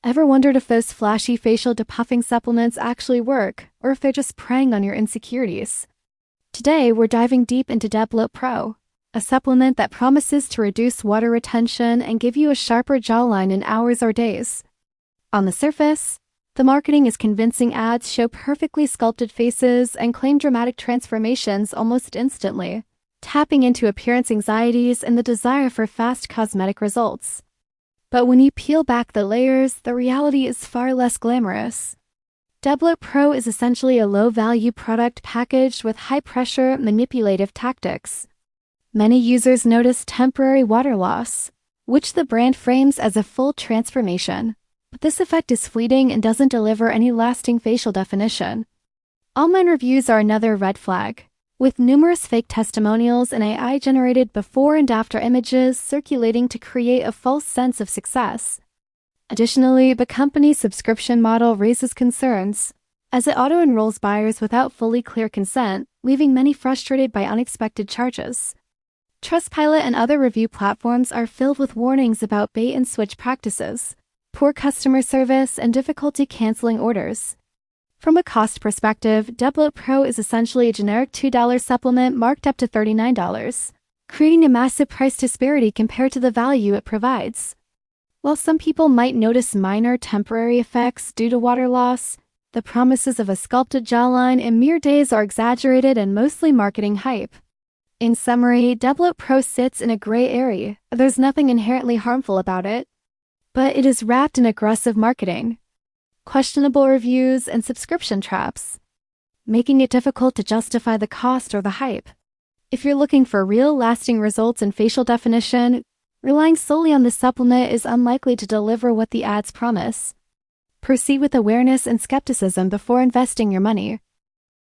Ever wondered if those flashy facial depuffing supplements actually work, or if they're just preying on your insecurities? Today, we're diving deep into Debloat Pro, a supplement that promises to reduce water retention and give you a sharper jawline in hours or days. On the surface, the marketing is convincing. Ads show perfectly sculpted faces and claim dramatic transformations almost instantly, tapping into appearance anxieties and the desire for fast cosmetic results. But when you peel back the layers, the reality is far less glamorous. Debloat Pro is essentially a low-value product packaged with high-pressure, manipulative tactics. Many users notice temporary water loss, which the brand frames as a full transformation. But this effect is fleeting and doesn't deliver any lasting facial definition. Online reviews are another red flag, with numerous fake testimonials and AI-generated before and after images circulating to create a false sense of success. Additionally, the company's subscription model raises concerns, as it auto-enrolls buyers without fully clear consent, leaving many frustrated by unexpected charges. Trustpilot and other review platforms are filled with warnings about bait-and-switch practices, poor customer service, and difficulty canceling orders. From a cost perspective, Debloat Pro is essentially a generic $2 supplement marked up to $39, creating a massive price disparity compared to the value it provides. While some people might notice minor temporary effects due to water loss, the promises of a sculpted jawline in mere days are exaggerated and mostly marketing hype. In summary, Debloat Pro sits in a gray area. There's nothing inherently harmful about it, but it is wrapped in aggressive marketing, questionable reviews, and subscription traps, making it difficult to justify the cost or the hype. If you're looking for real, lasting results in facial definition, relying solely on this supplement is unlikely to deliver what the ads promise. Proceed with awareness and skepticism before investing your money.